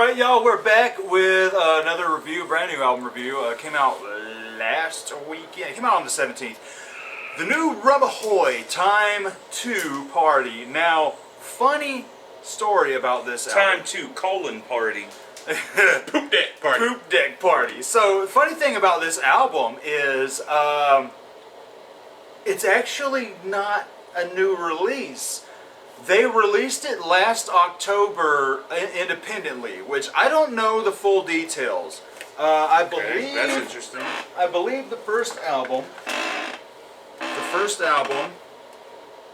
Alright, y'all, we're back with another review, brand new album review. Came out last weekend. It came out on the 17th. The new Rumahoy Time 2 Party. Now, funny story about this album. Time 2, party. Poop deck party. Poop deck party. So, the funny thing about this album is it's actually not a new release. They released it last October independently, which I don't know the full details. I believe that's interesting. I believe the first album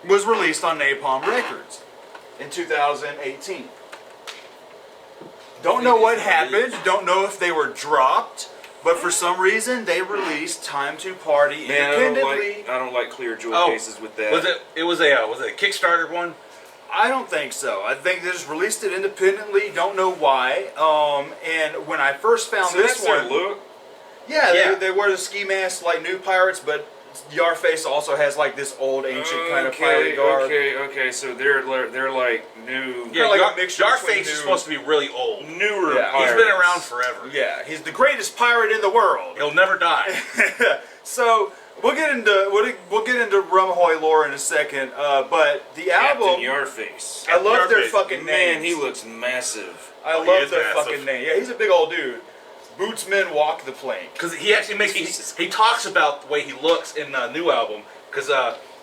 was released on Napalm Records in 2018. Don't know what happened. Don't know if they were dropped, but for some reason they released Time to Party independently. I don't like clear jewel cases with that. Was it a Kickstarter one? I don't think so. I think they just released it independently. Don't know why. And when I first found this that's one, their look. yeah, they wear the ski masks like new pirates, but Yarface also has like this old ancient kind of pirate garb. Okay. So they're like new. Yeah, like like a mixture Yarface between is new- supposed to be really old. Newer Yeah. pirates. He's been around forever. Yeah, he's the greatest pirate in the world. He'll never die. So we'll get into Rumahoy lore in a second. But the album, Captain Yarface. I love their Yarface. fucking names. Man, he looks massive. I he love is their massive. fucking name. Yeah, he's a big old dude. Bootsmen walk the plank. Because he actually makes he talks about the way he looks in the new album. Because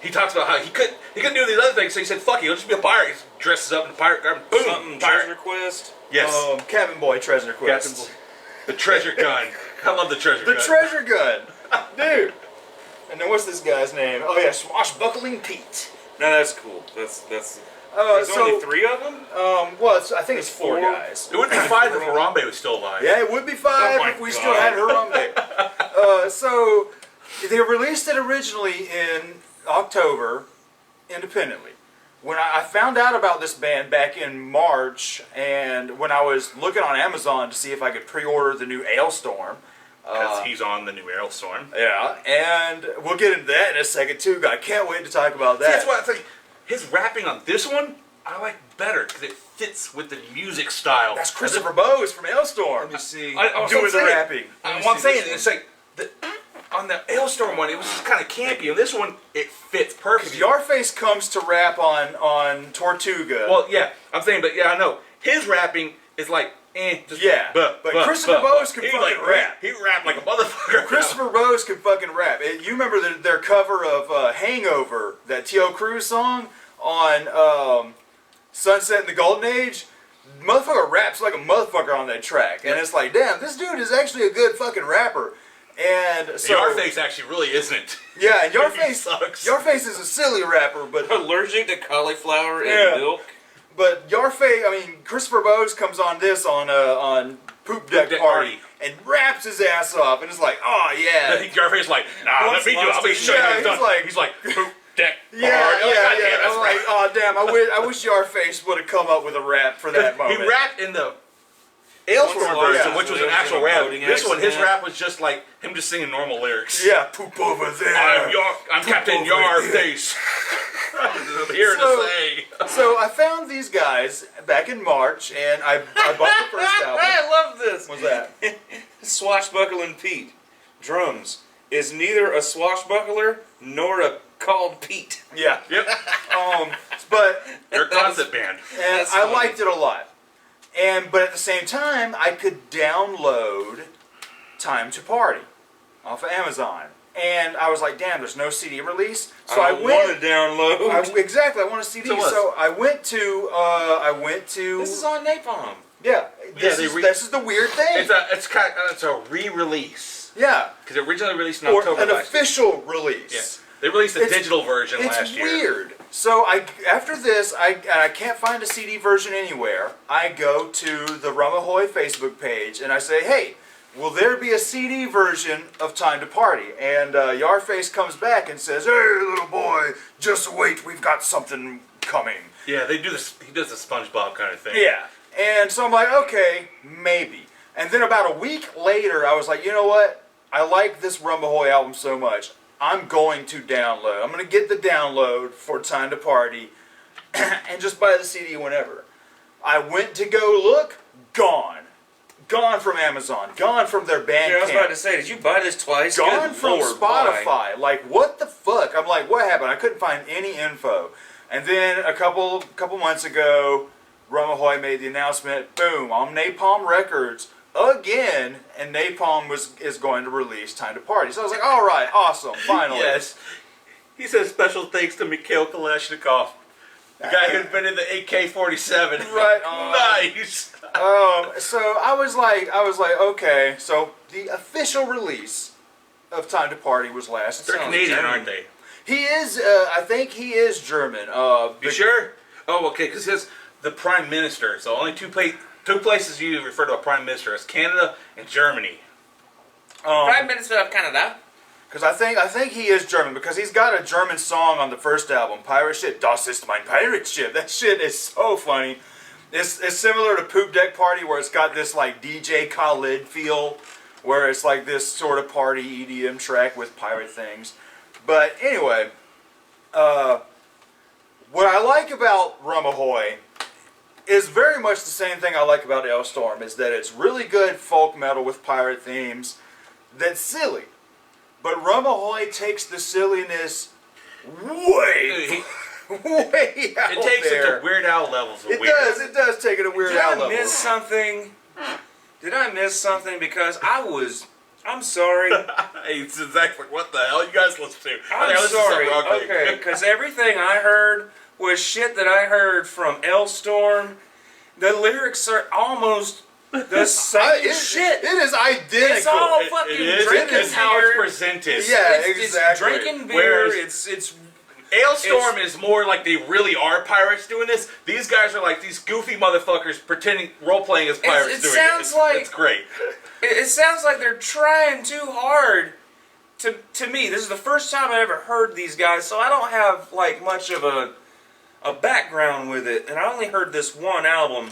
he talks about how he couldn't do these other things, so he said, "Fuck it, he'll just be a pirate." He dresses up in a pirate garb. Boom, Something pirate. Treasure Quest. Yes, Cabin Boy Treasure Quest. Captain the treasure gun. I love the treasure gun. The treasure gun, dude. And then what's this guy's name? Oh yeah, Swashbuckling Pete. No, that's cool. That's. There's So only 3 of them. well, I think it's 4 4? guys. It would be 5 if Harambe was still alive. Yeah, it would be 5 Oh my if we God. still had Harambe. So they released it originally in October, independently. When I found out about this band back in March, and when I was looking on Amazon to see if I could pre-order the new Alestorm. Because he's on the new Alestorm. Yeah, and we'll get into that in a second too. I can't wait to talk about that. See, that's why I think his rapping on this one I like better because it fits with the music style. That's Christopher Bose from Alestorm. Let me see. I'm doing the rapping. What I'm saying is like on the Alestorm one, it was just kind of campy. On this one, it fits perfectly. Yarface comes to rap on Tortuga. Well, yeah, I'm saying, but yeah, I know his rapping is like, just Yeah, but Christopher Bose can fucking rap. He rapped like a motherfucker. Christopher Bose can fucking rap. You remember their cover of Hangover, that T.O. Cruz song on Sunset in the Golden Age? Motherfucker raps like a motherfucker on that track. And it's like, damn, this dude is actually a good fucking rapper. And so Yarface actually really isn't. yeah, and He Yarface sucks. Yarface is a silly rapper, but Allergic to cauliflower Yeah. and milk. But Yarface, I mean, Christopher Bose comes on this on Poop Deck Deck Party Party. and raps his ass off, and it's like, oh I yeah, think Yarface's like, nah, let me do it. I'll be showing Yeah, you he's done. like- He's like, poop deck yeah, party. yeah, God yeah. damn, that's I'm like, right. oh damn, I wish Yarface would have come up with a rap for that moment. He rapped in the Alestorm version, yeah. which was So an there's actual a rap. boating This one, his accident. rap was just like him just singing normal lyrics. Yeah, poop over there. I'm Captain over Yarface. I'm here So- to say. So I found these guys back in March, and I bought the first album. I love this. What's that? Swashbuckling Pete. Drums. Is neither a swashbuckler nor a called Pete. Yeah. Yep. But They're a concept band. and That's I funny. liked it a lot. But at the same time, I could download Time to Party off of Amazon. And I was like, damn, there's no CD release. So I want went. to download. Exactly, I want a CD. So what? So I went to. This is on Napalm. Yeah. This is the weird thing. It's a re-release Yeah. because it originally released in Or October an last year. official release. Yeah. They released the It's- digital version It's last year. weird. So after this, I can't find a CD version anywhere. I go to the Rumahoy Facebook page and I say, hey, will there be a CD version of Time to Party? And Yarface comes back and says, hey, little boy, just wait, we've got something coming. Yeah, they do this. He does the SpongeBob kind of thing. Yeah. And so I'm like, okay, maybe. And then about a week later, I was like, you know what? I like this Rumahoy album so much. I'm going to download. I'm going to get the download for Time to Party and just buy the CD whenever. I went to go look. gone. Gone from Amazon. Gone from their Bandcamp. Yeah, I was about to say, did you buy this twice? Gone Good from Lord, Spotify. why? Like, what the fuck? I'm like, what happened? I couldn't find any info. And then a couple months ago, Rumahoy made the announcement, boom, on Napalm Records again, and Napalm is going to release Time to Party. So I was like, all right, awesome, finally. Yes. He says special thanks to Mikhail Kalashnikov, the guy who'd been in the AK-47. Right. Nice. So I was like, okay. So the official release of Time to Party was last. They're Canadian, aren't they? He is. I think he is German. You sure? Oh, okay. Because his the Prime Minister. So only two places you refer to a Prime Minister as Canada and Germany. Prime Minister of Canada. Because I think he is German, because he's got a German song on the first album, Pirate Ship. Das ist mein Pirate Ship. That shit is so funny. It's similar to Poop Deck Party, where it's got this like DJ Khaled feel, where it's like this sort of party EDM track with pirate things. But anyway, what I like about Rumahoy is very much the same thing I like about Alestorm, is that it's really good folk metal with pirate themes that's silly. But Rumahoy takes the silliness way out It takes there. it to Weird Al levels of It weird. does. It does take it to Weird Did Al I level. miss something? Did I miss something? Because I'm sorry. Hey, it's exactly what the hell you guys listen to. I'm listen to sorry. some rock music. Okay, because everything I heard was shit that I heard from Alestorm. The lyrics are almost the same shit. It is identical. It's all fucking It is. drinking It's how it's beer. presented. Yeah, It's exactly. drinking beer. Whereas- It's Alestorm is more like they really are pirates doing this. These guys are like these goofy motherfuckers pretending, role-playing as pirates it doing sounds it. like- It's great. It sounds like they're trying too hard. To me, this is the first time I ever heard these guys, so I don't have like much of a background with it, and I only heard this one album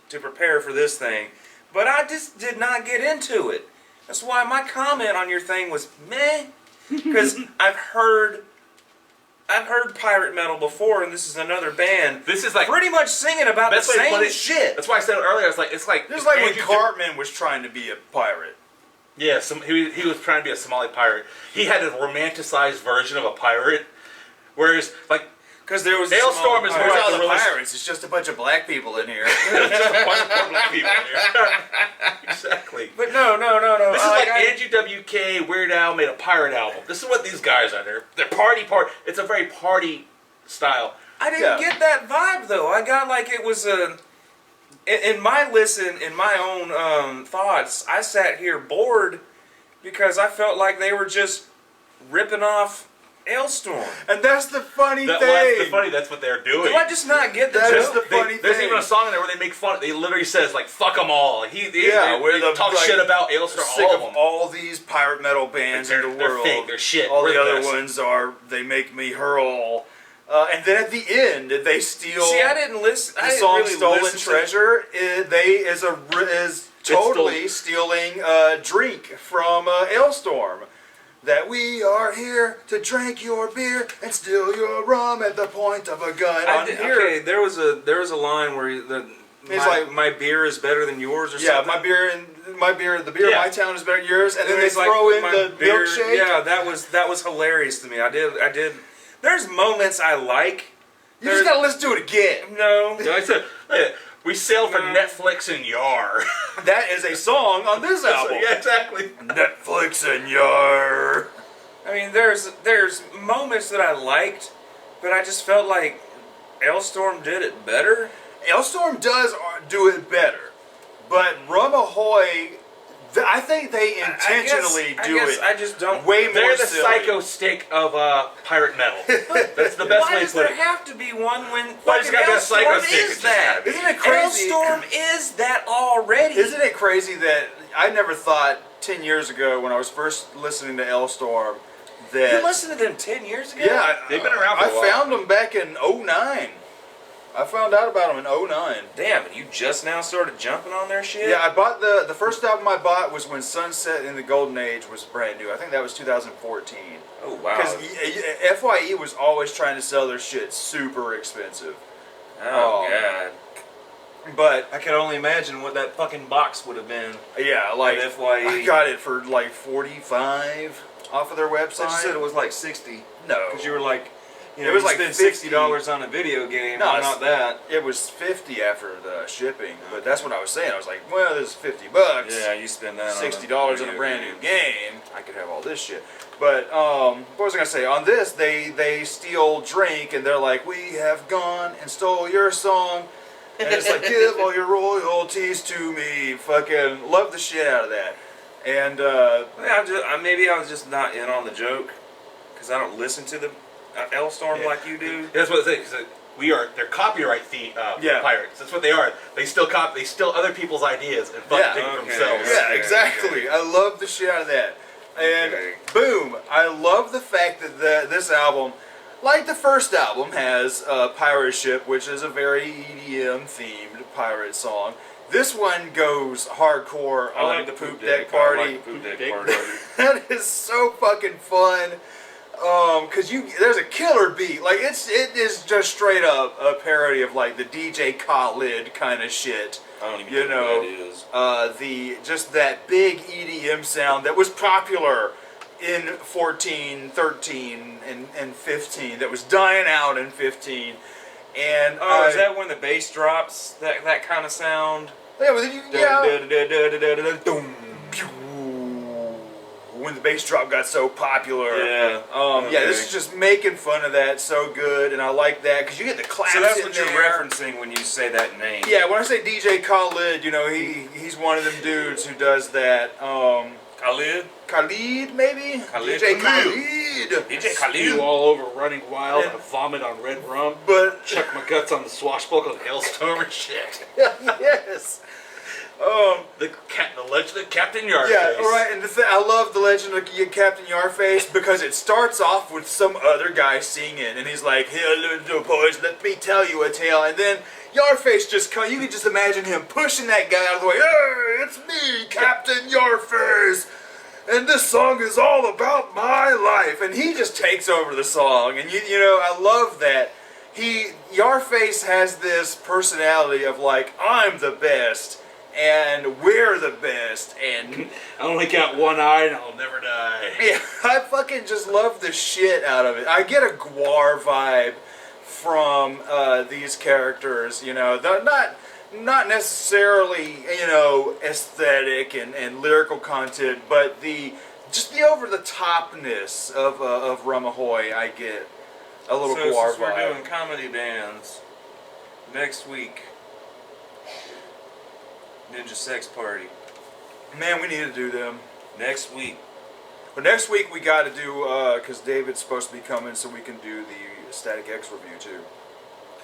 to prepare for this thing. But I just did not get into it. That's why my comment on your thing was meh, because I've heard pirate metal before, and this is another band. This is like Pretty much singing about the best way to put same it. shit. That's why I said earlier. It's like Just like when Andrew- Cartman was trying to be a pirate. Yeah, he was trying to be a Somali pirate. He had a romanticized version of a pirate, whereas like Because there was Alestorm is more Where's like all the the realist- pirates? It's just a bunch of black people in here. There's just a bunch of poor black people in here. Exactly. But no. This is like Andrew WK, Weird Al made a pirate album. This is what these guys are. They're party. It's a very party style. I didn't Yeah. get that vibe though. I got like it was a. In my listen, in my own thoughts, I sat here bored because I felt like they were just ripping off Alestorm. And that's the funny Well, thing. that's the funny. That's what they're doing. Do I just not get the That is joke? the funny There's thing. even a song in there where they make fun. They literally says like "fuck them all." They where the talk like, shit about Alestorm. sick All of of them. all these pirate metal bands in the They're world. fake. They're shit. All We're the other best. ones are they make me hurl. And then at the end, they steal. See, I didn't listen. The I didn't song really "Stolen listen to- Treasure" is totally stealing a drink from Alestorm. That we are here to drink your beer and steal your rum at the point of a gun. Okay, there was a line where my beer is better than yours or Yeah, something. the beer Yeah. in my town is better than yours, and then they it's like, throw in my the beer- milkshake. Yeah, that was hilarious to me. I did. There's moments I like. You just gotta listen to it again. No. I said, we sail for Netflix and Yar. That is a song on this album. Yeah, exactly. Netflix and your. I mean, there's moments that I liked, but I just felt like Alestorm did it better. Alestorm does do it better, but Rumahoy, I think they intentionally do it. I just don't. way more They're the silly. psycho stick of pirate metal. That's the best Why way to does put there it. have to be one when Why does it gotta be a psycho Alestorm stick? is It's that? just- Isn't it crazy? Alestorm is that already. Isn't it crazy that I never thought 10 years ago when I was first listening to Alestorm that You listened to them 10 years ago? yeah, They've been around for a while. I found them back in '09. I found out about them in '09. Damn, and you just now started jumping on their shit? Yeah, I bought the first album I bought was when Sunset in the Golden Age was brand new. I think that was 2014. Oh, wow. Because FYE was always trying to sell their shit super expensive. Oh, God. But I can only imagine what that fucking box would have been. yeah, like At FYE. I got it for like 45 off of their website. But you said it was like 60. No, Because you were like, you know, It was you like spend 50. $60 on a video game. No, Why it's- not that? it was 50 after the shipping. But that's what I was saying. I was like, well, this is $50. Yeah, you spend that $60 on on a brand new game. I could have all this shit. But what was I gonna say? On this, they steal Drink, and they're like, we have gone and stole your song, and it's like, give all your royalties to me. Fucking love the shit out of that. And Yeah, maybe I was just not in on the joke because I don't listen to the Alestorm like you do. That's what it is. They're copyright Yeah. pirates. That's what they are. They steal other people's ideas and fucking take it Okay. themselves. yeah, Okay, exactly. okay. I love the shit out of that. And Okay. boom, I love the fact that this album, like the first album, has Pirate Ship, which is a very EDM themed pirate song. This one goes hardcore I on like the Poop Deck Party. I like the Poop Deck Party. That is so fucking fun. Cause there's a killer beat. Like it is just straight up a parody of like the DJ Khaled kind of shit. I don't even You know know, what that is. just that big EDM sound that was popular in 14, 13, and 15. That was dying out in 15. And Oh, is that when the bass drops? That kind of sound? yeah, Dum. when the bass drop got so popular. Yeah. Yeah, this Okay. is just making fun of that so good, and I like that because you get the claps So that's in what you're there. referencing when you say that name. Yeah, when I say DJ Khaled, you know he's one of them dudes who does that. Khalid? Khalid maybe? Khalid. DJ Khalid. Khalid. DJ Spew Khalid? all over running wild. Yeah. I vomit on red rum. But Chuck my guts on the swashbuckle Alestorm and shit. yes. The legend of Captain Yardface. Yeah, right. And I love the legend of Captain Yarface because it starts off with some other guy singing, and he's like, "Here, little boys, let me tell you a tale." And then Yarface just comes. You can just imagine him pushing that guy out of the way. Hey, it's me, Captain Yarface, and this song is all about my life. And he just takes over the song, and you know, I love that. Yarface has this personality of like, I'm the best. And we're the best, and I only got one eye and I'll never die. yeah, I fucking just love the shit out of it. I get a Guar vibe from these characters, you know. They're not necessarily, you know, aesthetic and lyrical content, but just the over the topness of Rumahoy. I get a little So Guar since we're vibe. doing comedy bands, next week, Ninja Sex Party. Man, we need to do them. Next week. But next week we got to do because David's supposed to be coming, so we can do the Static X review too.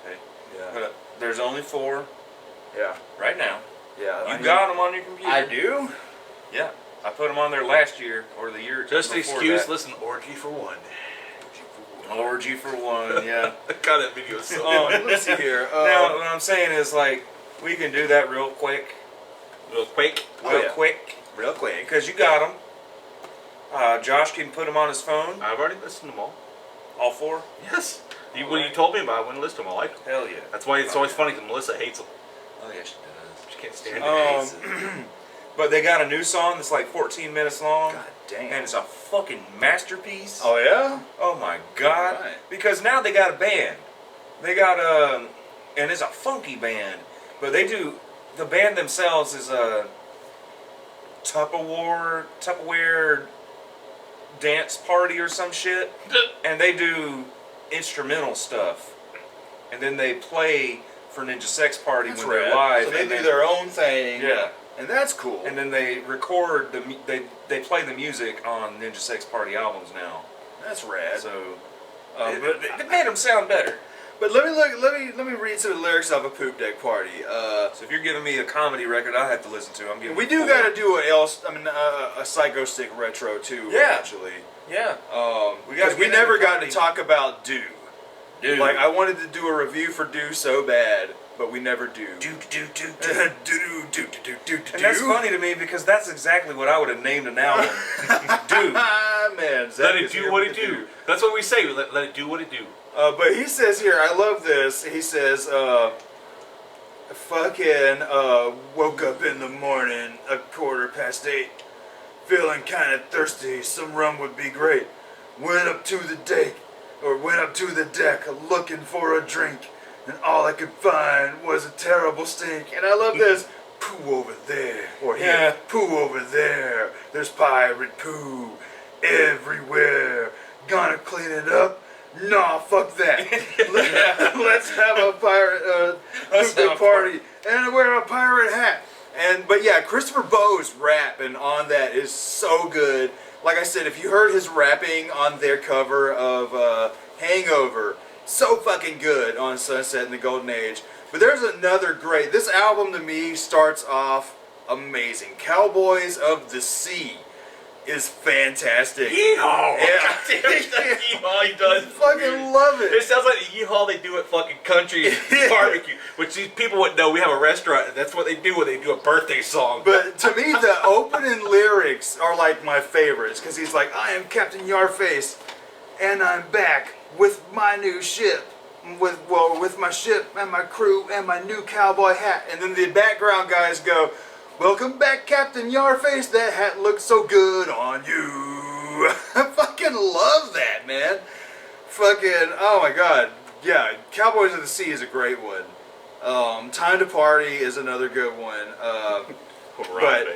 Okay. Yeah. But there's only 4 Yeah. right now. Yeah. You got them on your computer. I do. Yeah. I put them on there last year or the year Just an before excuse, that. listen, orgy for one. Orgy for one, yeah. God, that video is so Let's see here. Now, what I'm saying is, like, we can do that real quick. real quick. Real yeah. quick. real quick. Because you got them. Josh can put them on his phone. I've already listened to them all. All 4. Yes. When you told me about it, I went and listened to them all. I liked them. Hell yeah. That's why it's always funny because Melissa hates them. Oh, yeah, she does. She can't stand it. But they got a new song that's like 14 minutes long. God damn. And it's a fucking masterpiece. Oh yeah. Oh my god. Right. Because now they got a band. They got and it's a funky band. But they do, the band themselves is a Tupperware dance party or some shit. And they do instrumental stuff. And then they play for Ninja Sex Party That's when they're rad. live. So they and do then- their own thing. Yeah. And that's cool. And then they record they play the music on Ninja Sex Party albums now. that's rad. So but it made them sound better. let me read some of the lyrics of a Poop Deck Party. So if you're giving me a comedy record, I have to listen to. I'm giving. We you do 4. got to do a Psycho Stick retro too. Yeah. Eventually. Yeah. We gotta we get never into got to comedy. talk about Do. Dude. Like I wanted to do a review for Do so bad, but we never do. do. do. And that's funny to me because that's exactly what I would have named an album. Dude. Ah man, Let Zach it is do here what with it the do. That's what we say. Let it do what it do. But he says here, I love this. He says, Fucking woke up in the morning, 8:15, feeling kind of thirsty. Some rum would be great. Went up to the deck, looking for a drink, and all I could find was a terrible stink. And I love this. Poo over there, or here, poo over there. There's pirate poo everywhere. Gonna clean it up? Nah, fuck that. Let's have a pirate party and wear a pirate hat. But yeah, Christopher Bowe's rapping on that is so good. Like I said, if you heard his rapping on their cover of Hangover, so fucking good on Sunset in the Golden Age. But there's another great. This album to me starts off amazing. Cowboys of the Sea is fantastic. Yeehaw! Yeah. Yeehaw he does. Fucking love it. It sounds like the yeehaw they do at fucking country barbecue, which these people wouldn't know. We have a restaurant, and that's what they do when they do a birthday song. But to me, the opening lyrics are like my favorites, because he's like, I am Captain Yarface, and I'm back with my new ship. With my ship and my crew and my new cowboy hat. And then the background guys go, welcome back, Captain Yarface. That hat looks so good on you. I fucking love that, man. Fucking, oh my god. Yeah, Cowboys of the Sea is a great one. Time to Party is another good one. But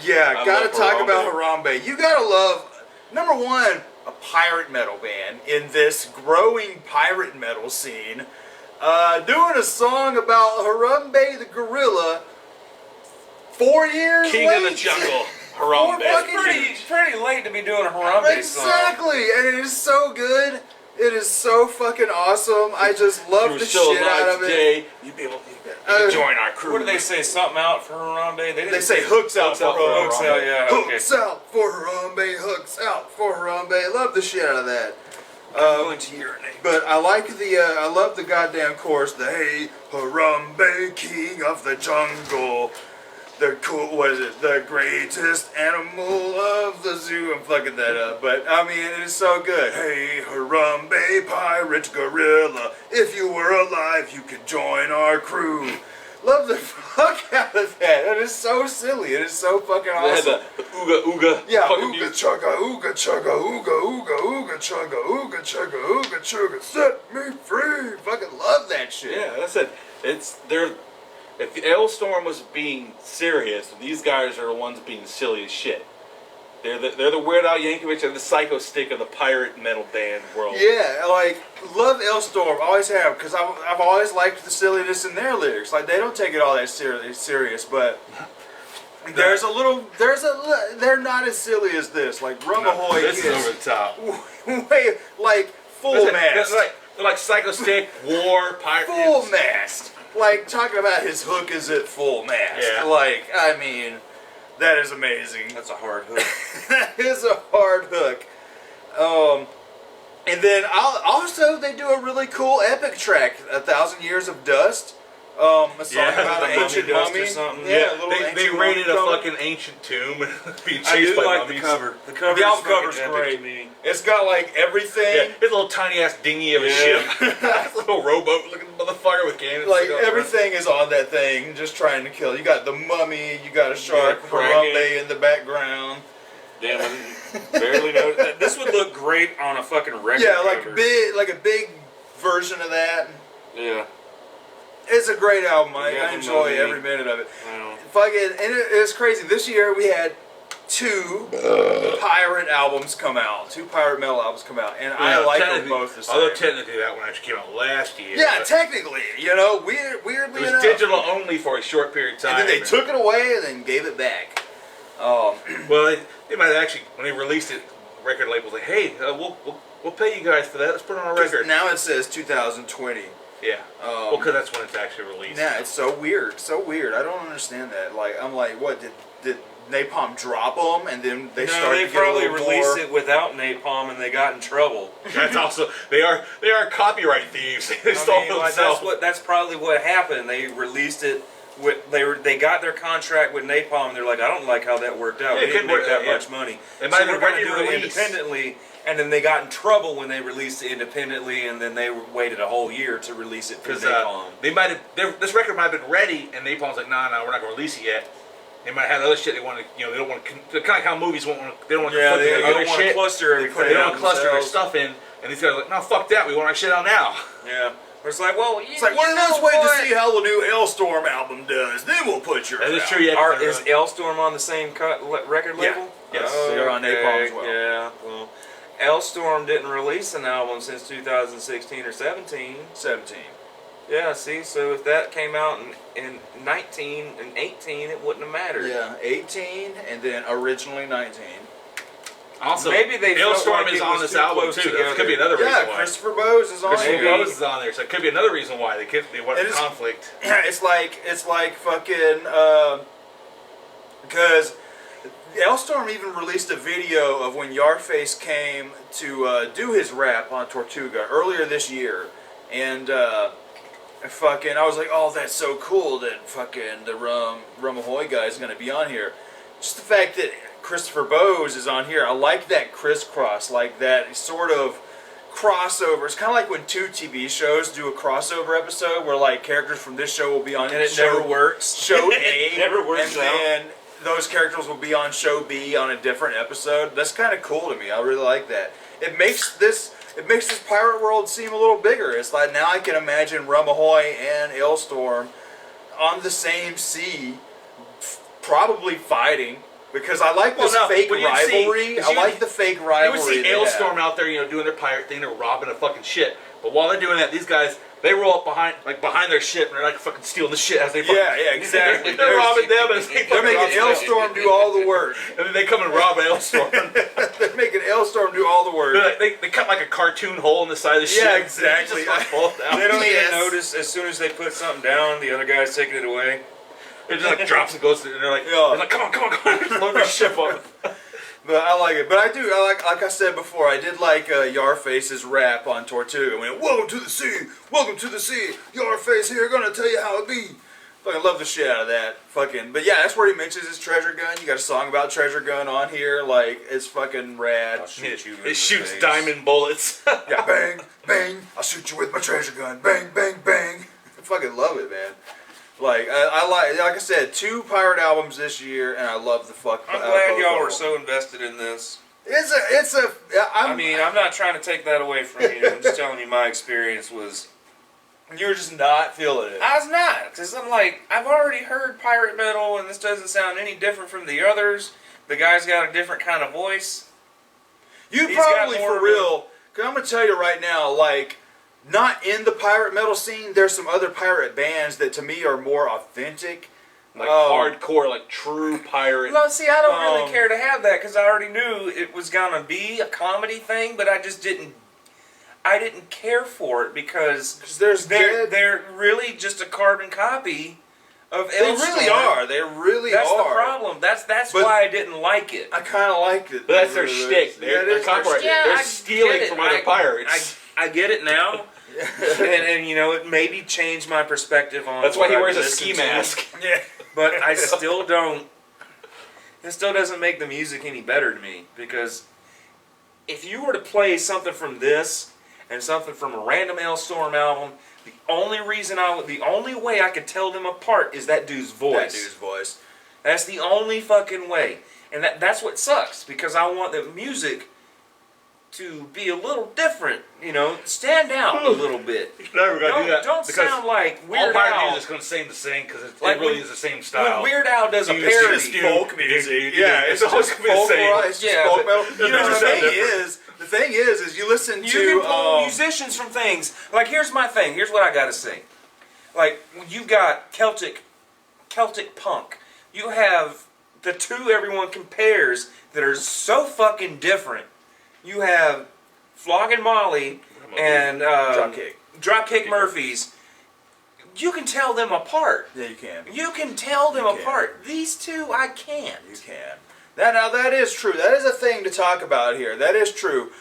yeah, gotta talk about Harambe. You gotta love, number one, a pirate metal band in this growing pirate metal scene, doing a song about Harambe the gorilla 4 years King late. of the Jungle, Harambe. It's pretty late to be doing a Harambe song. Exactly, and it is so good. It is so fucking awesome. I just love the shit out of it. You'd be able to join our crew. What do they say? Something out for Harambe? They say hooks out for Harambe. Hooks out, yeah. Hooks out for Harambe. Hooks out for Harambe. Love the shit out of that. I'm going to urinate. But I like I love the goddamn chorus. The hey Harambe, king of the jungle. The greatest animal of the zoo. I'm fucking that up, but I mean, it is so good. Hey, Harambe, pirate gorilla, if you were alive, you could join our crew. Love the fuck out of that. It is so silly. It is so fucking awesome. The ooga ooga. Yeah, ooga chugga, ooga chugga, ooga ooga, ooga chugga, ooga chugga, ooga chugga, set me free. Fucking love that shit. Yeah, that's it. If Alestorm was being serious, these guys are the ones being silly as shit. They're the Weird Al Yankovic and the Psycho Stick of the pirate metal band world. Yeah, like, love Alestorm, always have, because I've always liked the silliness in their lyrics. Like, they don't take it all that serious, but they're not as silly as this. Like, Rumahoy this is over the top. Way, like, full mast. They're like Psycho Stick, War, pirate. Full mast. Like, talking about his hook is at full mast. Yeah. Like, I mean, that is amazing. That's a hard hook. That is a hard hook. And then also they do a really cool epic track, 1,000 Years of Dust. A song about an ancient mummy or something. Yeah, they raided a fucking ancient tomb and being chased I do by like mummies. the cover. The album cover's epic great. to me. It's got like everything. Yeah, his little tiny ass dinghy of a ship. Little rowboat looking motherfucker with cannons. Like everything is on that thing, just trying to kill. You got the mummy, you got a shark, Harambe in the background. Damn, I barely know. This would look great on a fucking record. Yeah, like cover. a big version of that. Yeah. It's a great album. Yeah, I enjoy movie. every minute of it. Wow. Fucking, and it's crazy. This year we had 2 pirate albums come out. 2 pirate metal albums come out, and I like them both the same. Although technically that one actually came out last year. Yeah, technically, weirdly it was enough. digital only for a short period of time. And then they took it away and then gave it back. Well, they might have actually, when they released it, record labels like, hey, we'll pay you guys for that. Let's put it on our record. Now it says 2020. Yeah. Well, because that's when it's actually released. Yeah, it's so weird. So weird. I don't understand that. Like, I'm like, what, did Napalm drop them and then they started to get a little released more... it without Napalm and they got in trouble. That's also, they are copyright thieves. They stole themselves. That's probably what happened. They released it with, they got their contract with Napalm and they're like, I don't like how that worked out. Yeah, They didn't make that much money. It might have we're been going to do it re-released. independently And then they got in trouble when they released it independently, and then they waited a whole year to release it through Because Napalm. they might have, this record might have been ready, and Napalm's like, nah, we're not gonna release it yet. They might have other shit they want to, you know, they don't want to. The kind of movies won't want. They don't want to. Yeah, they other don't want to shit. cluster everything. They don't out want to cluster their themselves. stuff in, and these guys are like, no, fuck that. We want our shit out now. Yeah. But it's like, well, It's like, well, let's wait to see how the new Alestorm album does. Then we'll put yours That is out. true. Yeah. Is Alestorm on the same record Yeah. label? Yes, Oh, they're on Napalm as well. Yeah, well, Alestorm didn't release an album since 2016 or 17. 17. Yeah, see, so if that came out in 19 and 18, it wouldn't have mattered. Yeah, 18 and then originally 19. Also, Maybe they felt Alestorm like is it on was this too album close too. together. That could be another reason Yeah, why. Christopher Bose is on Christopher here. Bose is on there, so it could be another reason why they wanted It is- conflict. It's like fucking because Alestorm even released a video of when Yarface came to do his rap on Tortuga earlier this year, and fucking I was like, oh, that's so cool that fucking the Rumahoy guy is gonna be on here. Just the fact that Christopher Bose is on here, I like that crisscross, like that sort of crossover. It's kind of like when two TV shows do a crossover episode where like characters from this show will be on And it show, never works. show A, It never works and then those characters will be on show B on a different episode. That's kind of cool to me. I really like that. It makes this pirate world seem a little bigger. It's like now I can imagine Rumahoy and Alestorm on the same sea, probably fighting. Because I like this fake rivalry. I like the fake rivalry. You would see they have. Alestorm out there, you know, doing their pirate thing, they're robbing a fucking shit. But while they're doing that, these guys, they roll up behind their ship, and they're like fucking stealing the shit as they fucking... Yeah, exactly. They're robbing them as they They're fucking making rob them. Alestorm do all the work. And then they come and rob Alestorm. They're making Alestorm do all the work. They cut like a cartoon hole in the side of the ship. Yeah, exactly. They just fucking fall down. They don't Yes. even notice as soon as they put something down, the other guy's taking it away. It just like drops and goes, and they're like, Yeah. they're like, come on, load their ship up. But I like it. But like I said before, I did like Yarface's rap on Tortuga. When welcome to the sea, welcome to the sea. Yarface here, gonna tell you how it be. Fucking love the shit out of that. Fucking, but yeah, that's where he mentions his treasure gun. You got a song about treasure gun on here. Like it's fucking rad. I'll shoot you in the It shoots face. diamond bullets. Yeah, bang, bang. I'll shoot you with my treasure gun. Bang, bang, bang. I fucking love it, man. Like like I said, 2 pirate albums this year, and I love the fuck. I'm glad both y'all of were them. so invested in this. It's a. I mean, I'm not trying to take that away from you. I'm just telling you my experience was... you're just not feeling it. I was not, because I'm like, I've already heard pirate metal, and this doesn't sound any different from the others. The guy's got a different kind of voice. You He's got probably more for of a- real. Cause I'm gonna tell you right now, like, not in the pirate metal scene. There's some other pirate bands that to me are more authentic. Like hardcore, like true pirate. No, see, I don't really Um, care to have that, because I already knew it was gonna be a comedy thing, but I just didn't. I didn't care for it because 'Cause there's they're really just a carbon copy of They Alestorm. really are. They really That's are. the problem. That's But- why I didn't like it. I kind of liked it. But that's their Yeah, shtick. it They're is their copyright. shtick. They're I stealing get it. from other pirates. I get it now, and you know it maybe changed my perspective on. That's why what he I wears a listen ski to. mask. Yeah. But I still don't. It still doesn't make the music any better to me, because if you were to play something from this and something from a random Alestorm album, the only way I could tell them apart is that dude's voice. That dude's voice. That's the only fucking way. And that's what sucks, because I want the music to be a little different, you know, stand out a little bit. Never gonna do that. Don't because sound like all Weird pirate Al. music is going to sound the same because it Like really when- is the same When style. Weird Al does a You parody. just do- Folk music. Yeah, it's always just gonna be the folk same. rock, it's just Yeah, folk but metal. you know the something thing is you listen You to can pull musicians from things. Like, here's my thing. Here's what I gotta say. Like, you've got Celtic punk. You have the two everyone compares that are so fucking different. You have Flogging Molly and Dropkick Murphys. You can tell them apart. Yeah, you can. You can tell them You can. apart. These two, I can't. You can. That is true. That is a thing to talk about here. That is true.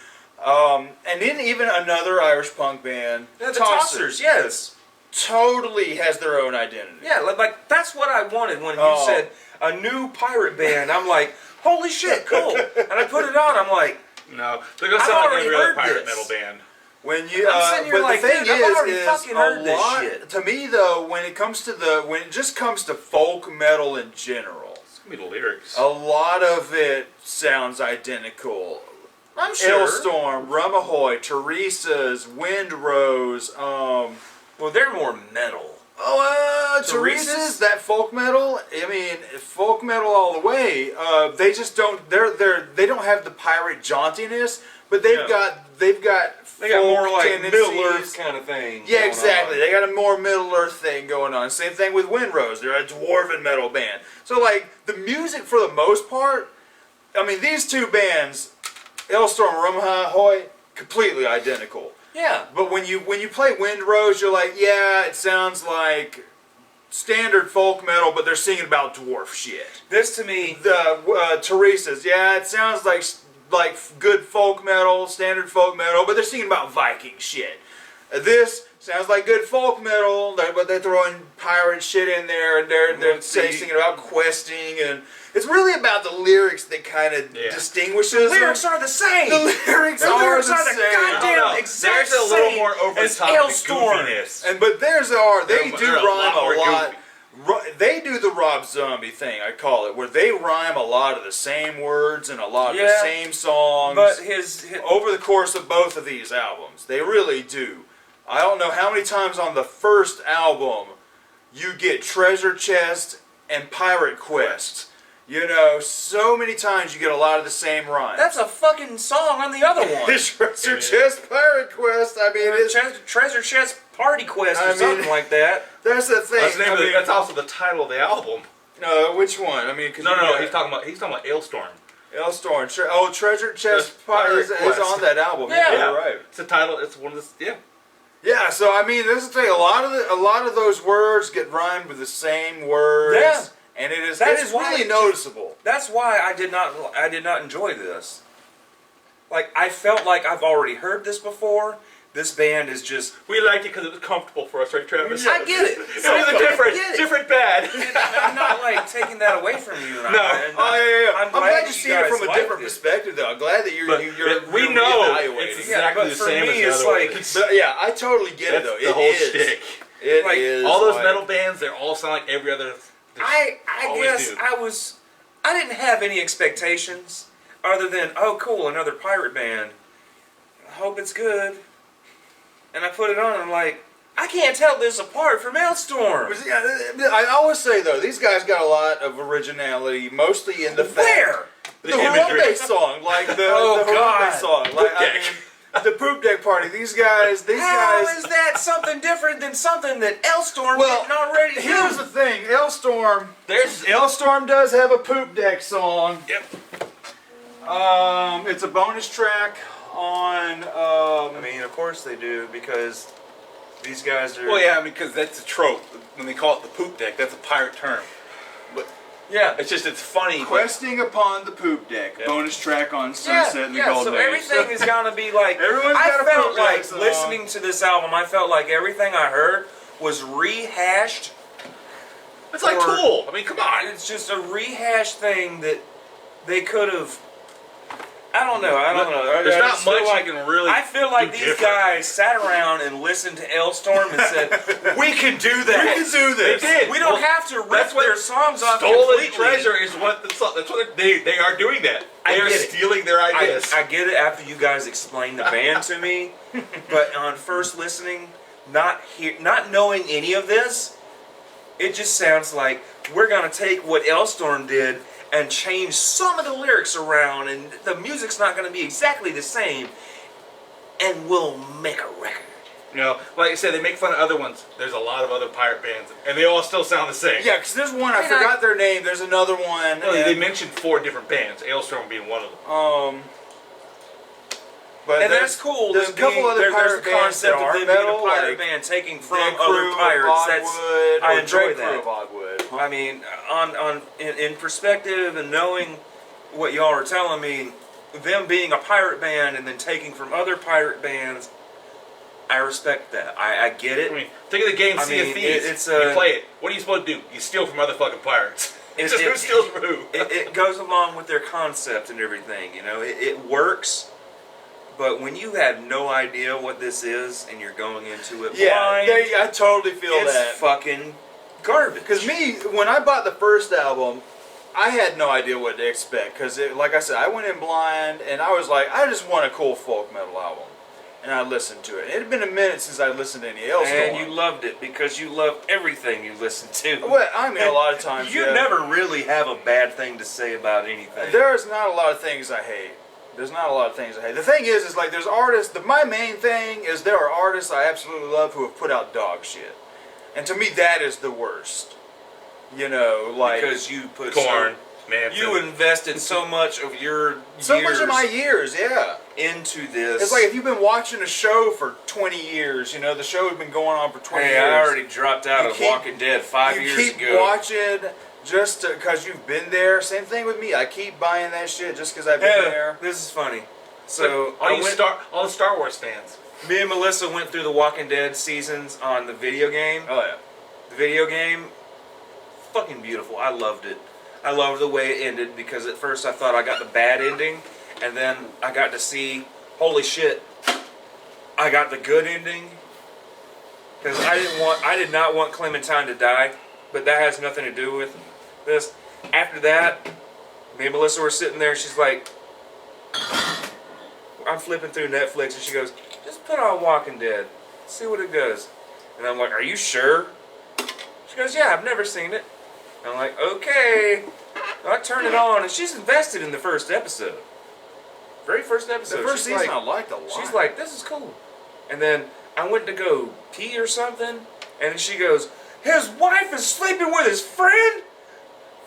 And then even another Irish punk band, The Tossers, yes. totally has their own identity. Yeah, like that's what I wanted when you said a new pirate band. I'm like, holy shit, cool. And I put it on, I'm like, No, they're gonna I've sound like already every other heard pirate this. metal band. When you, I'm sitting here but like, the thing dude, I've already is fucking heard a this lot. shit. To me, though, when it comes to when it just comes to folk metal in general, It's gonna be the lyrics. a lot of it sounds identical. I'm sure. Alestorm, Rumahoy, Teresa's, Windrose. Well, they're more metal. Teresa's that folk metal. I mean, folk metal all the way. They just don't. They don't have the pirate jauntiness, but they've got They got more like tendencies. Middle Earth kind of thing. Yeah, going exactly. on. They got a more Middle Earth thing going on. Same thing with Windrose. They're a dwarven metal band. So, like, the music for the most part, I mean, these two bands, Alestorm and Rumahoy, completely identical. Yeah. But when you play Windrose, you're like, yeah, it sounds like standard folk metal, but they're singing about dwarf shit. This to me, The Teresa's, yeah, it sounds like good folk metal, standard folk metal, but they're singing about Viking shit. This sounds like good folk metal, but they're throwing pirate shit in there, and they're singing about questing, and it's really about the lyrics that kind of distinguishes the lyrics them. are the same. The lyrics The are lyrics the are the same. goddamn exact There's a little same more over the as top Alestorm. goofiness. And but theirs are they do They're a rhyme lot more a lot. goofy. They do the Rob Zombie thing, I call it, where they rhyme a lot of the same words and a lot of the same songs. But his over the course of both of these albums, they really do. I don't know how many times on the first album you get Treasure Chest and Pirate Quest. You know, so many times you get a lot of the same rhymes. that's a fucking song on the other one. Treasure Chest, Pirate Quest. I mean, it's, Treasure Chest Party Quest or I mean, something like that. that's the thing. That's, the name I of the, mean, that's also the title of the album. which one? I mean, cause No, he's talking about Alestorm. Alestorm. Treasure Chest Pirate is Quest. on that album. Yeah. You're right. It's the title. It's one of the Yeah, so I mean, this is the thing. A lot of those words get rhymed with the same words. Yeah. And it is That's why really noticeable. That's why I did not enjoy this. Like, I felt like I've already heard this before. This band is just... We liked it because it was comfortable for us, right, Travis? I get it. It was a different bad. I'm not, like, taking that away from you. No. I'm glad you see it guys from a liked different perspective, though. I'm glad that you're we know reevaluating. it's Yeah, exactly but the for same me, as it's the other like- ones. But yeah, I totally get it, That's though. the whole shtick. It Like, is All those like- metal bands, they all sound like every other. I always guess do. I didn't have any expectations other than, oh cool, another pirate band. I hope it's good. And I put it on and I'm like, I can't tell this apart from Alestorm. But yeah, I always say, though, these guys got a lot of originality, mostly in the fact... Where? The imagery. Harambe song, like the Oh, Harambe God. song. Like, I Deck. mean, the Poop Deck Party, these guys... How is that something different than something that Alestorm didn't already do? Here's the thing, Alestorm does have a Poop Deck song. Yep. It's a bonus track on... I mean, of course they do, because these guys are... Well, yeah, because that's a trope. When they call it the poop deck, that's a pirate term. But Yeah. it's funny. Questing Upon the Poop Deck, Yep. bonus track on Sunset and the yeah, Golden so Age. everything is gonna be like... Everyone's I got a felt Poop Deck like, song. listening to this album, I felt like everything I heard was rehashed. It's like or- Tool. I mean, come on. It's just a rehashed thing that they could have... I don't know. There's I not just feel much like, you can really I feel like do these different. guys sat around and listened to Alestorm and said, "We can do that. We can do this." They did. We don't Well, have to rip that's what their songs off Stolen completely." treasure is what that's what they are doing that. I They are get it. stealing their ideas. I get it after you guys explained the band to me, but on first listening, not knowing any of this, it just sounds like we're gonna take what Alestorm did and change some of the lyrics around, and the music's not gonna be exactly the same, and we'll make a record. You know, like I said, they make fun of other ones. There's a lot of other pirate bands, and they all still sound the same. Yeah, because there's one, I Hey, forgot their name, there's another one. Well, they and, mentioned 4 different bands, Alestorm being one of them. But And there's- that's cool. There's a couple other there's pirate the bands concept that of aren't them being metal, a pirate like band taking from Dead other Crew of pirates. That's Ogwood, I or enjoy Dread that. Crew of Ogwood. I mean, in perspective and knowing what y'all are telling me, them being a pirate band and then taking from other pirate bands, I respect that. I get it. I mean, think of the game I Sea of mean, Thieves. it's you play it. What are you supposed to do? You steal from other fucking pirates. It's just who steals from who. It goes along with their concept and everything. You know, it works. But when you have no idea what this is and you're going into it Yeah, blind, I totally feel it's that. fucking garbage. Because when I bought the first album, I had no idea what to expect. Because, like I said, I went in blind, and I was like, I just want a cool folk metal album. And I listened to it. It had been a minute since I listened to any Alestorm. And you loved it because you love everything you listen to. Well, I mean, a lot of times, You never really have a bad thing to say about anything. There's not a lot of things I hate. There's not a lot of things I hate. The thing is like, there's artists. My main thing is there are artists I absolutely love who have put out dog shit. And to me, that is the worst. You know, like... Because you put... Corn, man. You invested so much of your so much of my years, yeah. into this. It's like if you've been watching a show for 20 years, you know, the show has been going on for 20 years. Hey, I already dropped out of Walking Dead 5 years ago. You keep watching just because you've been there. Same thing with me. I keep buying that shit just because I've been there. This is funny. So all the Star Wars fans. Me and Melissa went through the Walking Dead seasons on the video game. Oh yeah. The video game, fucking beautiful. I loved it. I loved the way it ended because at first I thought I got the bad ending, and then I got to see, holy shit, I got the good ending. Because I did not want Clementine to die, but that has nothing to do with this. After that, me and Melissa were sitting there. She's like, I'm flipping through Netflix, and she goes, just put on Walking Dead, see what it does. And I'm like, are you sure? She goes, yeah, I've never seen it. And I'm like, okay. So I turn it on, and she's invested in the first episode. Very first episode. The first she's season like, I liked a lot. She's like, this is cool. And then I went to go pee or something, and then she goes, his wife is sleeping with his friend?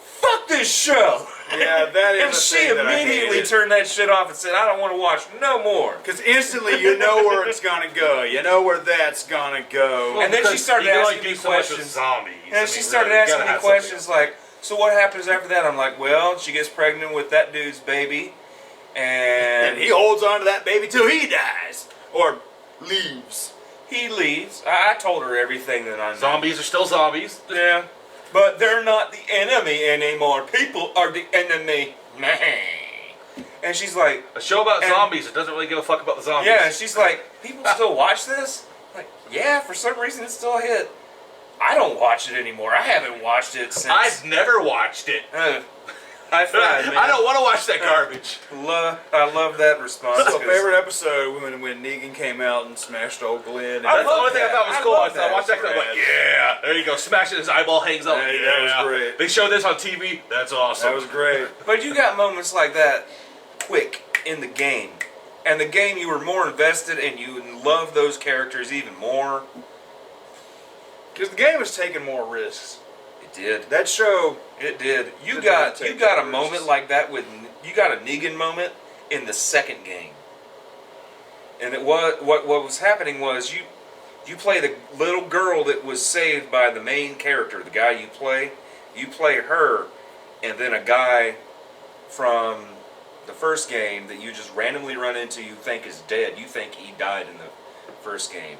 Fuck this show! Yeah, that is And a she thing that I immediately hated. turned that shit off and said, I don't want to watch no more. Because instantly you know where it's gonna go. You know where that's gonna go. And then she Because started you can only asking do me so much with questions. zombies. And she started asking me questions like, so what happens after that? I'm like, well, she gets pregnant with that dude's baby. And he holds on to that baby till he dies. Or leaves. He leaves. I told her everything that I know. Zombies are still zombies. Yeah. But they're not the enemy anymore. People are the enemy. And she's like... A show about And- zombies that doesn't really give a fuck about the zombies. Yeah, and she's like, people still watch this? I'm like, yeah, for some reason it's still a hit. I don't watch it anymore. I haven't watched it since... I've never watched it. High five, man. I don't want to watch that garbage. I love that response. That's my 'cause favorite episode when Negan came out and smashed old Glenn. I That's the love only thing I that. thought was I cool. love I that. watched that. I'm like, yeah, there you go. Smash it. His eyeball hangs up. Yeah, that was great. They show this on TV. That's awesome. That was great. But you got moments like that quick in the game. And the game you were more invested and you love those characters even more. Because the game was taking more risks. It did. That show... It did. You Did got not take you got a risks. moment like that with you got a Negan moment in the second game. And it was what was happening was you play the little girl that was saved by the main character, the guy you play her, and then a guy from the first game that you just randomly run into you think is dead. You think he died in the first game.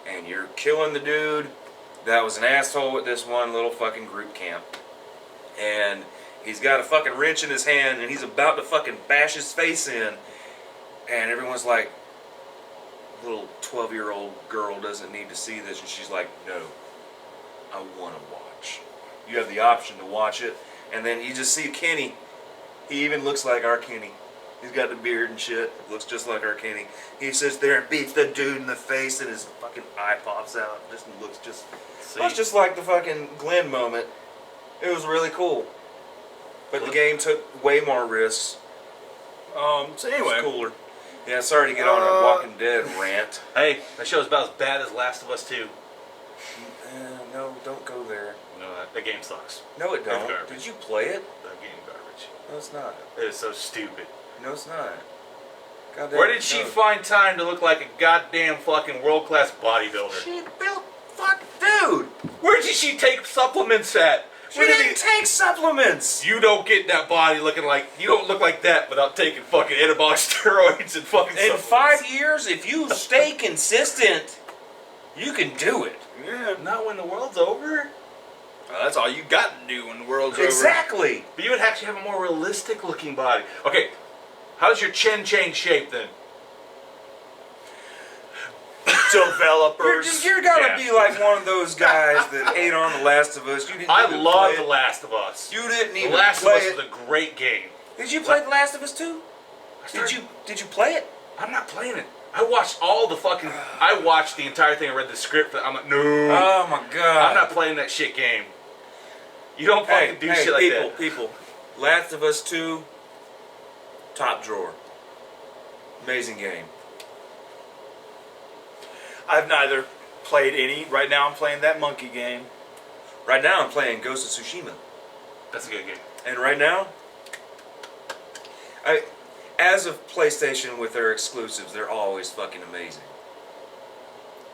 And you're killing the dude that was an asshole at this one little fucking group camp. And he's got a fucking wrench in his hand and he's about to fucking bash his face in. And everyone's like, little 12-year-old girl doesn't need to see this. And she's like, no, I want to watch. You have the option to watch it. And then you just see Kenny. He even looks like our Kenny. He's got the beard and shit. Looks just like our Kenny. He sits there and beats the dude in the face and his fucking eye pops out. Just looks just... Looks just like the fucking Glenn moment. It was really cool. But the game took way more risks. So anyway... It was cooler. Yeah, sorry to get on a Walking Dead rant. Hey, that show's about as bad as Last of Us 2. No, don't go there. No, that game sucks. No, it don't. garbage. Did you play it? That game garbage. No, it's not. It is so stupid. No, it's not. Goddamn, Where did she no. find time to look like a goddamn fucking world-class bodybuilder? She built... Fuck, dude! Where did she take supplements at? She Where did didn't take supplements! You don't get that body looking like... You don't look like that without taking fucking anabolic steroids and fucking In supplements. 5 years, if you stay consistent, you can do it. Yeah. Not when the world's over. That's all you got to do when the world's over. Exactly. But you would actually have a more realistic looking body. Okay, how does your chin change shape then? developers. You're gonna Yeah. be like one of those guys that hate on The Last of Us. You didn't I even love play The it. Last of Us. You didn't The even Last of play Us it. was a great game. Did you play The Last of Us 2? Did you play it? I'm not playing it. I watched all the fucking. I watched the entire thing. I read the script. I'm like, no. Oh my god. I'm not playing that shit game. You don't fucking do shit like that. People. Last of Us 2, top drawer. Amazing game. I've neither played any. Right now I'm playing that monkey game. Right now I'm playing Ghost of Tsushima. That's a good game. And right now, as of PlayStation with their exclusives, they're always fucking amazing.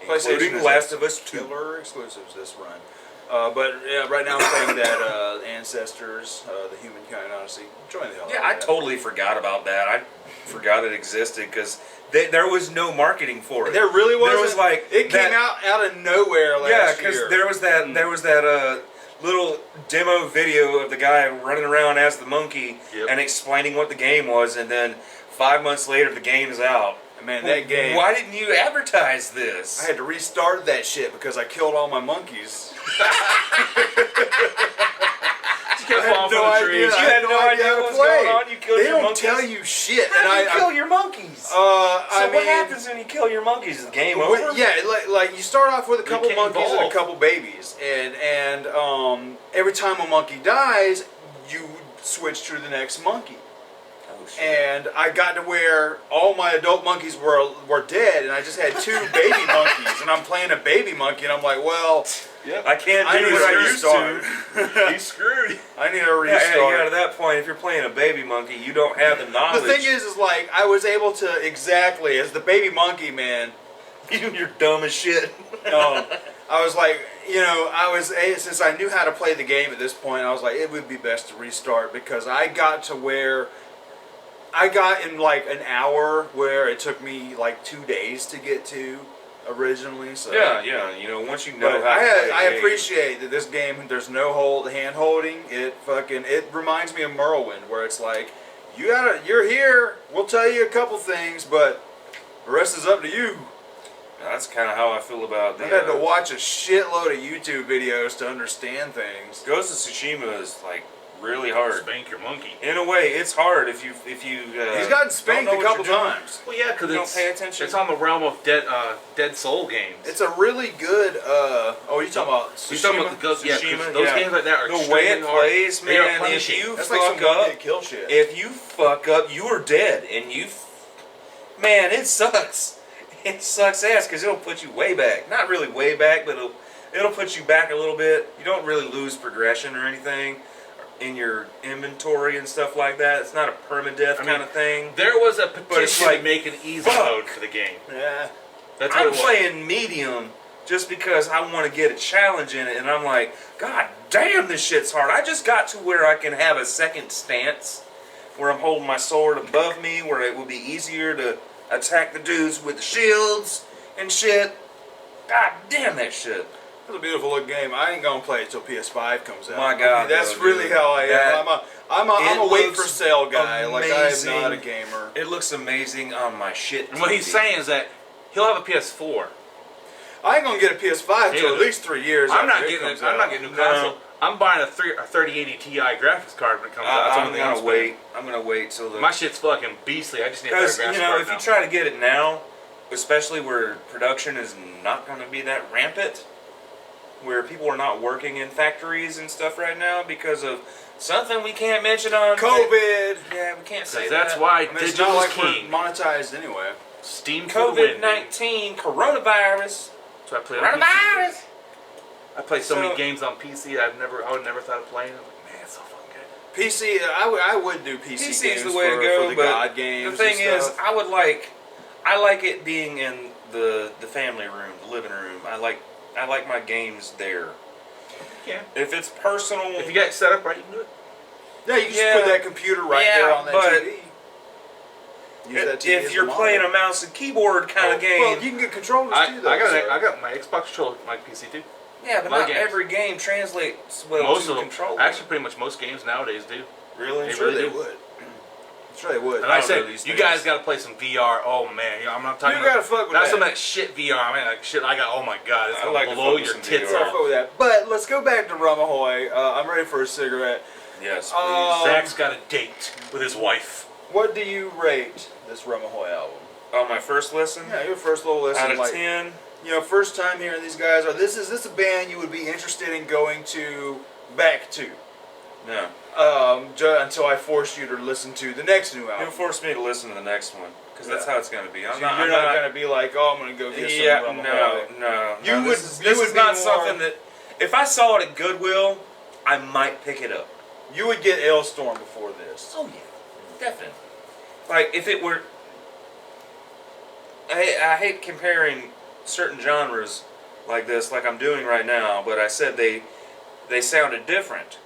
Including is Last of Us 2. killer exclusives this run. But yeah, right now I'm playing that Ancestors, the Humankind Odyssey. Enjoying the hell Yeah, out I of that. totally forgot about that. I forgot it existed because there was no marketing for it. There really was. There was like it came that- out of nowhere last Yeah, year. because there was that little demo video of the guy running around as the monkey and explaining what the game was, and then 5 months later the game's out. Man, that game. Why didn't you advertise this? I had to restart that shit because I killed all my monkeys. You kept falling from the trees. You had no idea what was going on. You killed They your don't monkeys. tell you shit. How do you I kill your monkeys? So So what happens when you kill your monkeys? Is the game over? Yeah, like you start off with a couple can't monkeys and evolve. a couple babies, and every time a monkey dies, you switch to the next monkey. Oh, shit. And I got to where all my adult monkeys were dead, and I just had 2 baby monkeys, and I'm playing a baby monkey, and I'm like, well, I can't I do need what I to used restart. to. He's screwed. I need to Yeah, restart. you got to that point. If you're playing a baby monkey, you don't have the knowledge. The thing is like I was able to exactly as the baby monkey man. you're dumb as shit. I was like, since I knew how to play the game at this point, I was like, it would be best to restart because I got to where I got in like an hour where it took me like 2 days to get to originally. So Yeah. Once you know But how to play I a game. appreciate that this game. There's no hand holding. It reminds me of Morrowind, where it's like you're here. We'll tell you a couple things, but the rest is up to you. That's kind of how I feel about the. I had to watch a shitload of YouTube videos to understand things. Ghost of Tsushima is like really hard. Spank your monkey. In a way, it's hard if you. He's gotten spanked a couple times. Well, yeah, because You don't pay attention. it's on the realm of Dead Soul games. It's a really good. You talking about You talking about Tsushima? the ghost? Yeah, 'cause Tsushima, those yeah. games like that are The way extremely it hard. plays, They are man. If punishing. you That's like fuck some up, get kill shit. if you fuck up, you are dead, and man, it sucks. It sucks ass because it'll put you way back. Not really way back, but it'll put you back a little bit. You don't really lose progression or anything in your inventory and stuff like that. It's not a permadeath kind of thing. There was a it's petition like, to make an easy fuck. mode for the game. Yeah. That's what I'm it was. playing medium just because I want to get a challenge in it, and I'm like, God damn, this shit's hard. I just got to where I can have a second stance, where I'm holding my sword above me, where it will be easier to attack the dudes with the shields and shit. God damn that shit. It's a beautiful looking game. I ain't gonna play it till PS5 comes out. My God, that's though, really dude. how I am. I'm a It wait looks for sale guy. Like I am amazing. not a gamer. It looks amazing on my shit. And what he's TV. saying is that he'll have a PS4. I ain't gonna get a PS5 till Yeah. at least 3 years. I'm not after it getting. comes I'm not out. getting a new No. console. I'm buying a 3080 Ti graphics card when it comes out. That's the I'm only thing I'm gonna spending. wait. I'm gonna wait till the. My shit's fucking beastly. I just need a better Because graphics you know, card if now. you try to get it now, especially where production is not going to be that rampant, where people are not working in factories and stuff right now because of something we can't mention on COVID. Yeah, we can't say That's that. why I mean, it's digital not is like king. we're monetized anyway. Steam for the win, baby. COVID-19, coronavirus. That's why I play on PC. Coronavirus. I play so many So- games on PC I would never thought of playing. I'm like, man, it's so fucking good. PC, I would do PC PC games is the way for, to go, for the but God games. the thing and is, stuff. I like it being in the family room, the living room. I like my games there. Yeah. If it's personal, If you get it set up right, you can do it. yeah, you just yeah. put that computer right there on that but TV. Use that TV if as you're the playing a monitor. mouse and keyboard kind of game, Well, you can get controllers too. Though, I got my Xbox controller with my PC too. yeah, but my not games. every game translates well Most to of them, controller. actually, pretty much most games nowadays do. really? They I'm sure really they do. would. Sure they would. And I don't know said, these you things. guys got to play some VR. Oh man, I'm not talking. You gotta fuck with not that. some of that shit VR. I mean, like shit. I got. Oh my god, it's I gonna like to blow fuck with your some tits VR. I'll off. fuck with that. But let's go back to Rumahoy. I'm ready for a cigarette. Yes, please. Zach's got a date with his wife. What do you rate this Rumahoy album? On my first listen, Yeah, your first little listen. out of like, 10, You know, first time hearing these guys. Is this a band you would be interested in going back to? no. Until I force you to listen to the next new You'll album. force me to listen to the next one, because that's Yeah. how it's going to be. You're not gonna be like, oh, I'm gonna go get Yeah, some no, Rumahoy. no. You no, would- This you is would be not more- something that. If I saw it at Goodwill, I might pick it up. You would get Alestorm before this. Oh yeah, definitely. Like if it were, I hate comparing certain genres like this, like I'm doing right now. But I said they sounded different.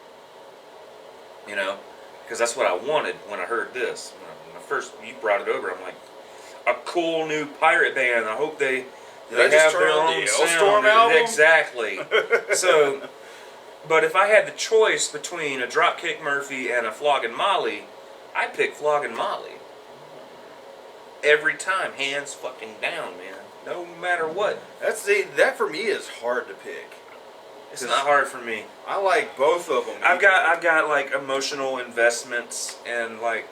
You know, because that's what I wanted when I heard this. When I first you brought it over, I'm like, a cool new pirate band. I hope they I just have turn their on own the sound. Alestorm album? Exactly. So. But if I had the choice between a Dropkick Murphy and a Floggin' Molly, I'd pick Floggin' Molly. Every time, hands fucking down, man. No matter what. That for me is hard to pick. It's not hard for me. I like both of them. I've got like emotional investments and like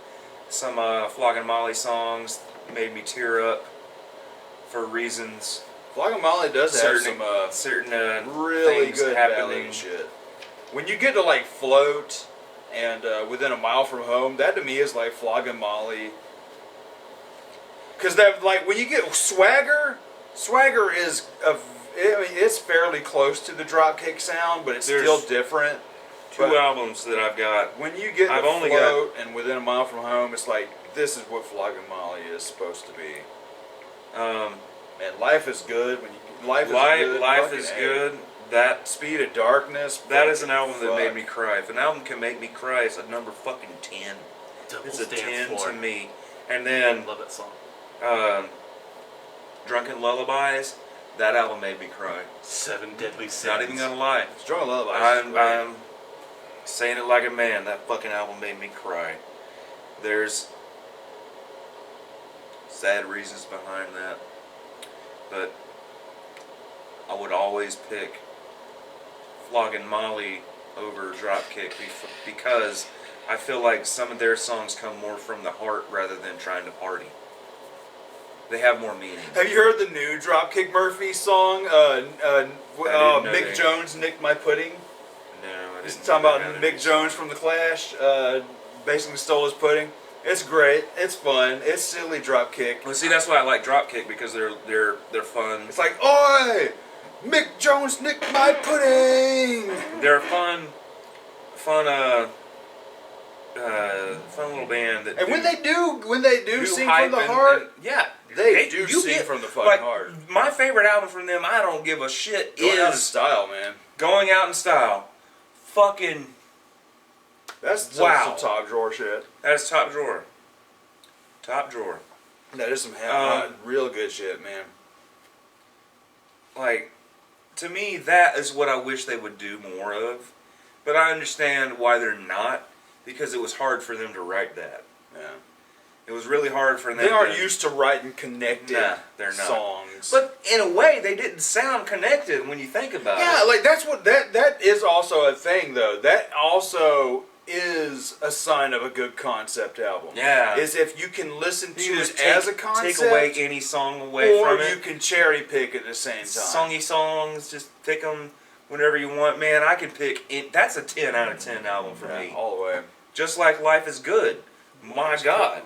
some Floggin' Molly songs made me tear up for reasons. Floggin' Molly does have some certain really things good happening. ballad shit. When you get to like Float and Within a Mile from Home, that to me is like Floggin' Molly. Cause that like when you get Swagger is it's fairly close to the Dropkick sound, but it's still different. Two But albums that I've got. when you get I've to only Float and Within a Mile from Home, it's like this is what Floggin' Molly is supposed to be. And Life is Good. When you Life Is fucking good. That Speed of Darkness. That is an fucking album that made fuck. me cry. If an album can make me cry, it's a number fucking 10. It's a 10 to me. And then Love that song. Drunken Lullabies, that album made me cry. Seven Deadly Sins. Not even gonna lie. Strong Lullabies. I'm saying it like a man. That fucking album made me cry. There's sad reasons behind that, but I would always pick Floggin' Molly over Dropkick because I feel like some of their songs come more from the heart rather than trying to party. They have more meaning. Have you heard the new Dropkick Murphy song? know Mick that. Jones nicked my pudding. No, I He's didn't talking know about they had Mick a- Jones from the Clash. Basically stole his pudding. It's great. It's fun. It's silly Dropkick. Well, see, that's why I like Dropkick because they're fun. It's like, oi, Mick Jones nicked my pudding. They're fun little band that. And when they do sing from the hype heart, yeah, they do you sing get- from the fucking like, heart. My favorite album from them, I don't give a shit, Going out of is style, man. Going Out in Style. Fucking, That's Wow. some top drawer shit. that's top drawer. Top drawer. That is some real good shit, man. Like, to me, that is what I wish they would do more of. But I understand why they're not, because it was hard for them to write that. Yeah. It was really hard for them. They aren't to, used to writing connected Nah, they're not. songs. But in a way, they didn't sound connected when you think about yeah, it. like that's what that is also a thing though. That also is a sign of a good concept album. Yeah. Is if you can listen to You it just as a concept, take away any song away or from it. you can cherry pick at the same time. Songy songs, just pick them whenever you want. Man, I can pick it. That's a 10 out of 10 album for Yeah, me. all the way. Just like Life is Good. My God.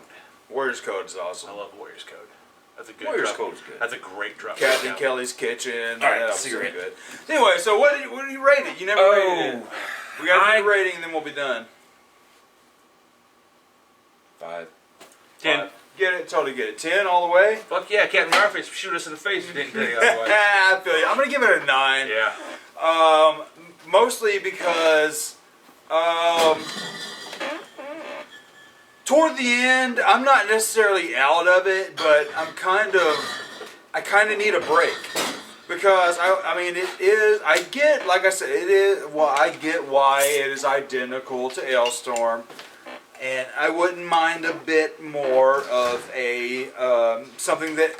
Warriors Code is awesome. I love Warriors Code. That's a good Warriors drop. Code's good. That's a great drop. Kathy album. Kelly's Kitchen. All right, that was cigarette. so good. Anyway, so what do you rate it? You never rated it. We got to do the rating and then we'll be done. 5. 10. Get it, totally get it. 10 all the way? Fuck yeah, Captain Murphy, shoot us in the face if you didn't tell you otherwise. I feel you. I'm going to give it a 9. Yeah. Mostly because toward the end, I'm not necessarily out of it, but I kind of need a break. Because, I mean, it is, I get, like I said, it is, well, I get why it is identical to Alestorm. and I wouldn't mind a bit more of a something that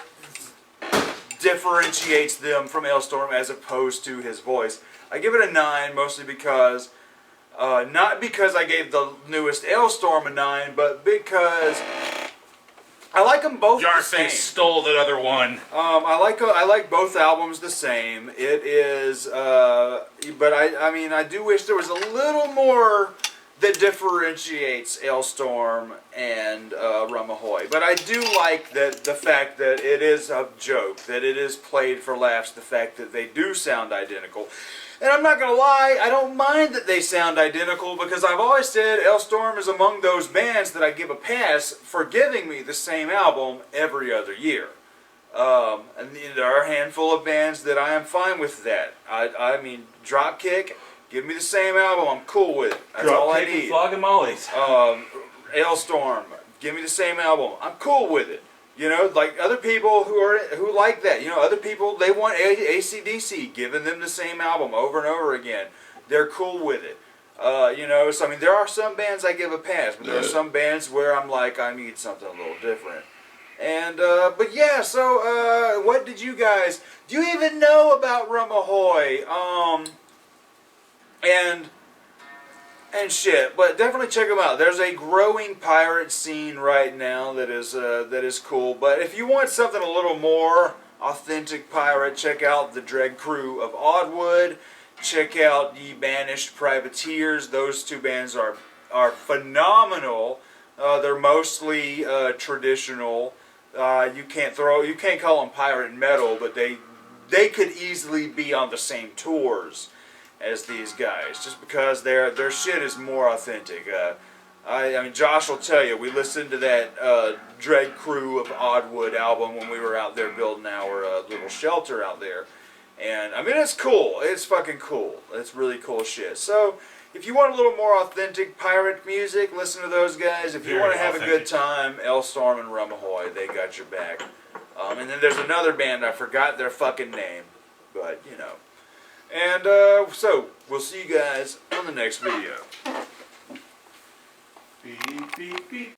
differentiates them from Alestorm as opposed to his voice. I give it a 9 mostly because, not because I gave the newest Alestorm a 9, but because I like them both the same. Yarface stole that other one. I like both albums the same. It is, but I mean, I do wish there was a little more that differentiates Alestorm and Rumahoy. But I do like that the fact that it is a joke, that it is played for laughs, the fact that they do sound identical. And I'm not going to lie, I don't mind that they sound identical because I've always said Alestorm is among those bands that I give a pass for giving me the same album every other year. And there are a handful of bands that I am fine with that. I mean, Dropkick, give me the same album, I'm cool with it. That's all I need. Flogging Mollies. Alestorm, give me the same album, I'm cool with it. You know, like other people who like that. You know, other people, they want AC/DC, giving them the same album over and over again. They're cool with it. You know, so I mean, there are some bands I give a pass, but there are some bands where I'm like, I need something a little different. And, but yeah, so, what did you guys, do you even know about Rumahoy? And shit, but definitely check them out. There's a growing pirate scene right now that is cool. But if you want something a little more authentic pirate, check out the Dread Crew of Oddwood. Check out Ye Banished Privateers. Those two bands are phenomenal. They're mostly traditional. You can't call them pirate metal, but they could easily be on the same tours as these guys, just because their shit is more authentic. I mean, Josh will tell you, we listened to that Dread Crew of Oddwood album when we were out there building our little shelter out there. And, I mean, it's cool. It's fucking cool. It's really cool shit. So, if you want a little more authentic pirate music, listen to those guys. If you want to have a good time, Alestorm and Rumahoy, they got your back. And then there's another band, I forgot their fucking name, but, you know. And so, we'll see you guys on the next video. Beep, beep, beep.